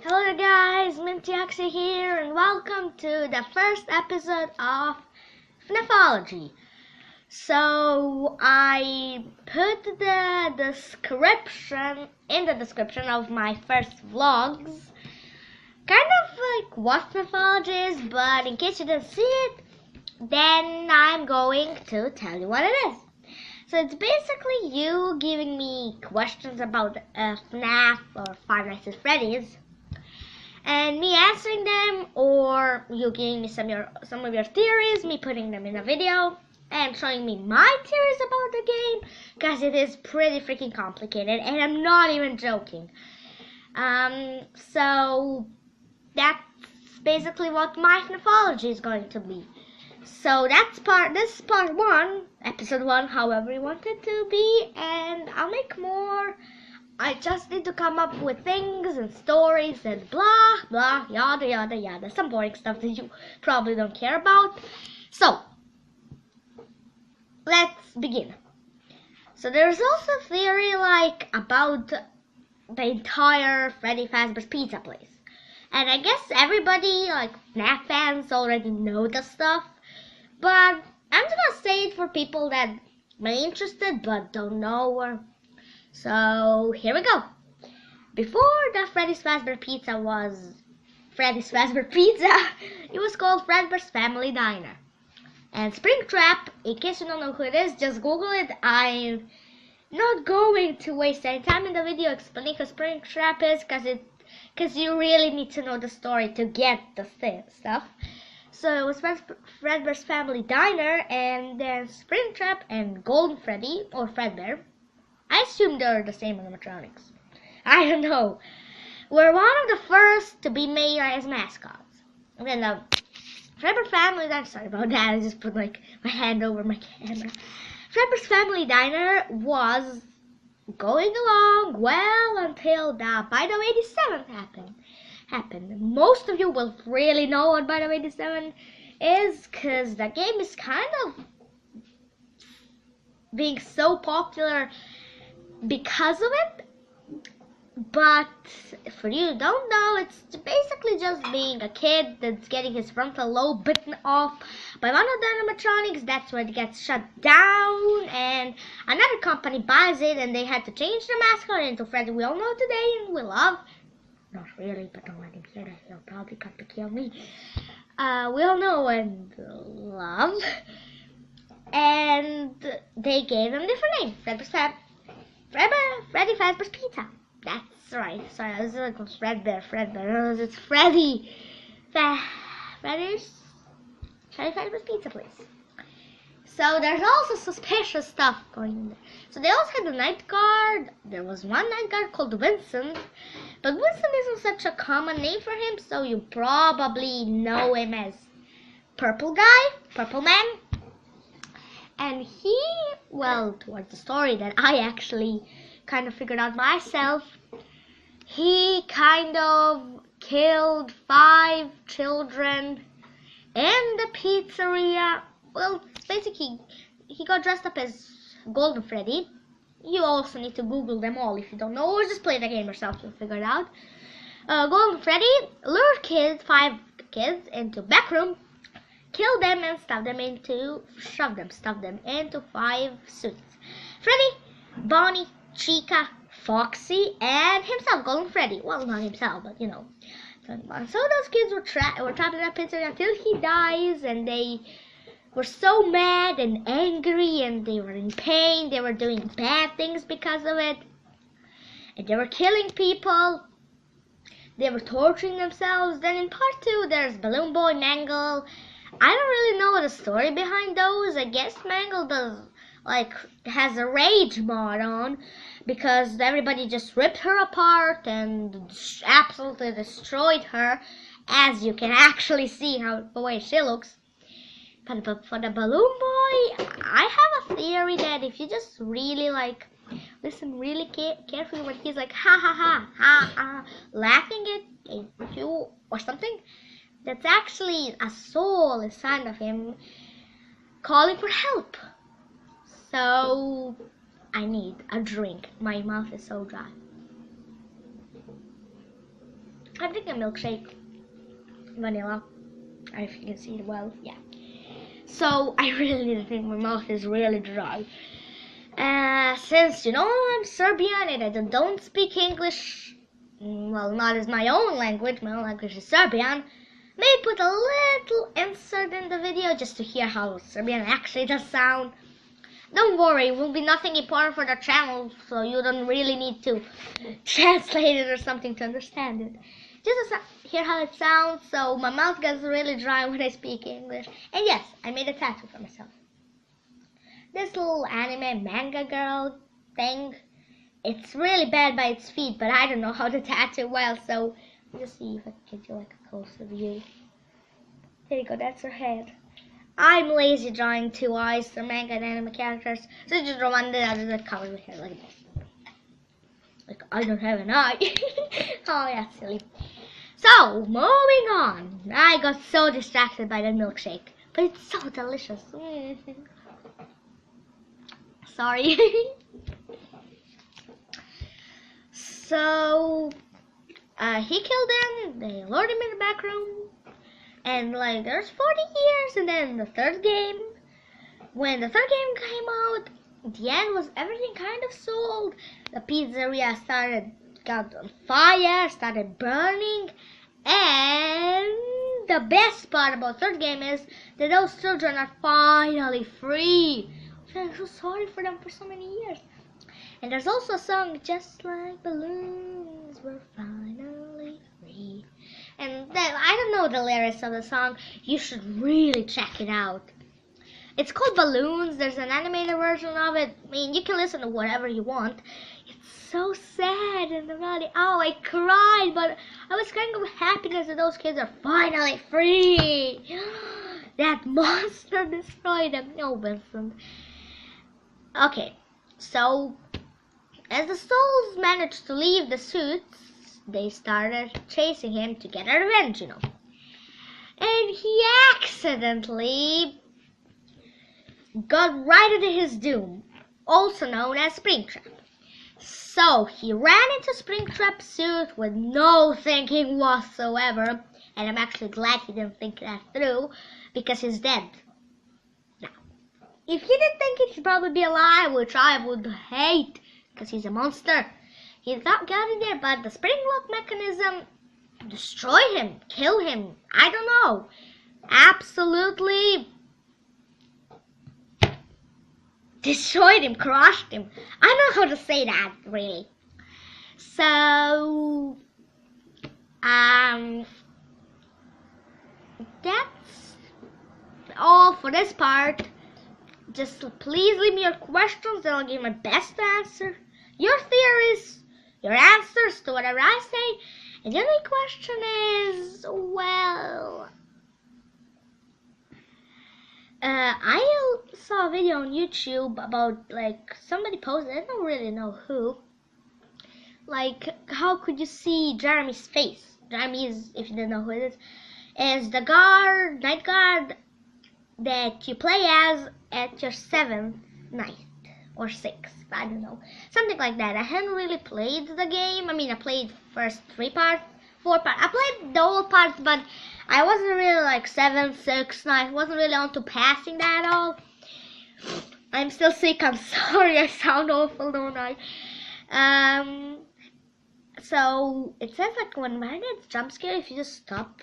Hello guys, Thnx here and welcome to the first episode of Fnafology. So I put the description in the description of my first vlogs, kind of like what Fnafology is, but in case you didn't see it, then I'm going to tell you what it is. So it's basically you giving me questions about FNAF or Five Nights at Freddy's, and me answering them, or you giving me some of your theories, me putting them in a video and showing me my theories about the game, because it is pretty freaking complicated, and I'm not even joking. So that's basically what my Fnafology is going to be. So this is part 1, episode 1, however you want it to be, and I'll make more. I just need to come up with things and stories and blah, blah, yada, yada, yada. Some boring stuff that you probably don't care about. So, let's begin. So there's also a theory about the entire Freddy Fazbear's Pizza place. And I guess everybody, FNAF fans, already know the stuff. But I'm just gonna say it for people that are interested but don't know. So here we go. Before the Freddy's Fazbear Pizza was Freddy's Fazbear Pizza, it was called Fazbear's Family Diner. And Springtrap, in case you don't know who it is, just Google it. I'm not going to waste any time in the video explaining who Springtrap is, because you really need to know the story to get the stuff. So it was Fazbear's Family Diner, and then Springtrap and Golden Freddy, or Fredbear, I assume they're the same animatronics, I don't know, were one of the first to be made as mascots. And then the Fredbear Family Diner, sorry about that, I just put my hand over my camera. Fredbear's Family Diner was going along well until the Bite of 87 happened. Most of you will really know what Bite of 87 is, because the game is kind of being so popular because of it. But for you who don't know, it's basically just being a kid that's getting his frontal lobe bitten off by one of the animatronics. That's when it gets shut down, and another company buys it, and they had to change the mascot into Freddy we all know today and we love. Not really, but don't let him hear that. He'll probably come to kill me. We all know and love. And they gave him a different name. Freddy Fazbear's Pizza. That's right. Sorry, I was like Fredbear. It's Freddy Fazbear's Pizza place. So there's also suspicious stuff going on there. So they also had a night guard. There was one night guard called Vincent. But Vincent isn't such a common name for him, so you probably know him as Purple Man. And he, towards the story that I actually kind of figured out myself, he kind of killed 5 children in the pizzeria. Well, basically, he got dressed up as Golden Freddy. You also need to Google them all if you don't know, or just play the game yourself to figure it out. Golden Freddy lured 5 kids into a back room, killed them and stuffed them into 5 suits. Freddy, Bonnie, Chica, Foxy, and himself, Golden Freddy. Well, not himself, but you know. So those kids were trapped in that pizzeria until he dies, and they were so mad and angry, and they were in pain. They were doing bad things because of it, and they were killing people. They were torturing themselves. Then in part 2, there's Balloon Boy, Mangle. I don't really know the story behind those. I guess Mangle has a rage mod on, because everybody just ripped her apart and absolutely destroyed her, as you can actually see the way she looks. But for the Balloon Boy, I have a theory that if you just really listen really carefully when he's like ha ha ha ha ha, laughing at you or something, that's actually a soul inside of him calling for help. So I need a drink. My mouth is so dry. I'm drinking a milkshake. Vanilla. If you can see it well, yeah. So I really need to think my mouth is really dry. Since I'm Serbian and I don't speak English, well, not as my own language. My own language is Serbian. Maybe put a little insert in the video just to hear how Serbian actually does sound. Don't worry, it will be nothing important for the channel, so you don't really need to translate it or something to understand it. Just to hear how it sounds, so my mouth gets really dry when I speak English. And yes, I made a tattoo for myself. This little anime manga girl thing, it's really bad by its feet, but I don't know how to tattoo well, so let's see if I can do like a closer view. There you go, that's her head. I'm lazy drawing 2 eyes for manga and anime characters, so I just draw one that I just cover my hair like this. Like, I don't have an eye. Oh, yeah, silly. So, moving on. I got so distracted by the milkshake, but it's so delicious. Sorry. So, he killed them, they lured him in the back room, and like there's 40 years, and then the third game, when the third game came out, the end was everything kind of sold. The pizzeria got on fire, started burning, and the best part about the third game is that those children are finally free. I'm so sorry for them for so many years. And there's also a song, just like balloons, we're finally free. And I don't know the lyrics of the song. You should really check it out. It's called Balloons. There's an animated version of it. I mean, you can listen to whatever you want. It's so sad and really, oh, I cried, but I was crying of happiness that those kids are finally free. That monster destroyed them. No, Vincent. Okay, so as the souls managed to leave the suits, they started chasing him to get a revenge, And he accidentally got right into his doom, also known as Springtrap. So he ran into Springtrap's suit with no thinking whatsoever, and I'm actually glad he didn't think that through, because he's dead. Now, if he didn't think it, he'd probably be alive, which I would hate, because he's a monster. He got in there, but the spring lock mechanism destroyed him, killed him, I don't know. Absolutely destroyed him, crushed him. I don't know how to say that, really. So, that's all for this part. Just please leave me your questions and I'll give my best to answer your theories, your answers to whatever I say. And the only question is, well, I saw a video on YouTube about, like, somebody posted, I don't really know who, like, how could you see Jeremy's face? Jeremy is, if you don't know who it is the night guard that you play as at your 7th night, or 6th, I don't know, something like that. I hadn't really played the game. I mean, I played first 4 parts. I played the whole parts, but I wasn't really like 7th, 6th, 9th, wasn't really on to passing that at all. I'm still sick, I'm sorry, I sound awful, don't I? So, it says like when man gets jump scared, if you just stop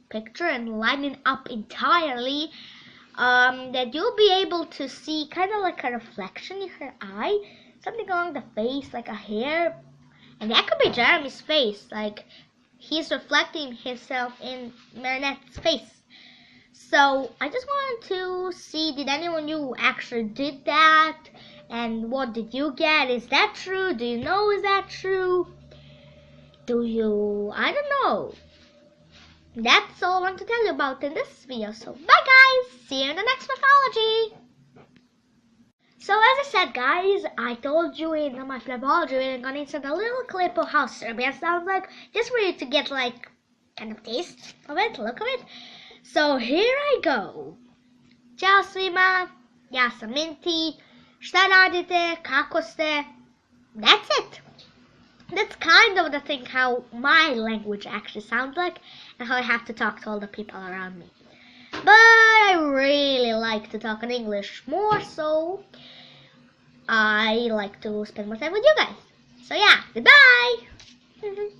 picture and line it up entirely, that you'll be able to see kind of like a reflection in her eye, something along the face, like a hair, and that could be Jeremy's face, like he's reflecting himself in Marinette's face. So I just wanted to see, did anyone you actually did that, and what did you get? Is that true? Do you know is that true? I don't know. That's all I want to tell you about in this video. So bye guys, see you in the next Fnafology. So as I said guys, I told you in my Fnafology video, I'm gonna insert a little clip of how Serbian sounds like, just for you to get like kind of taste of it, look of it. So here I go. Ćao svima, ja sam Minty, šta radite, kako ste? That's it. That's kind of the thing how my language actually sounds like and how I have to talk to all the people around me. But I really like to talk in English more, so I like to spend more time with you guys. So yeah, goodbye!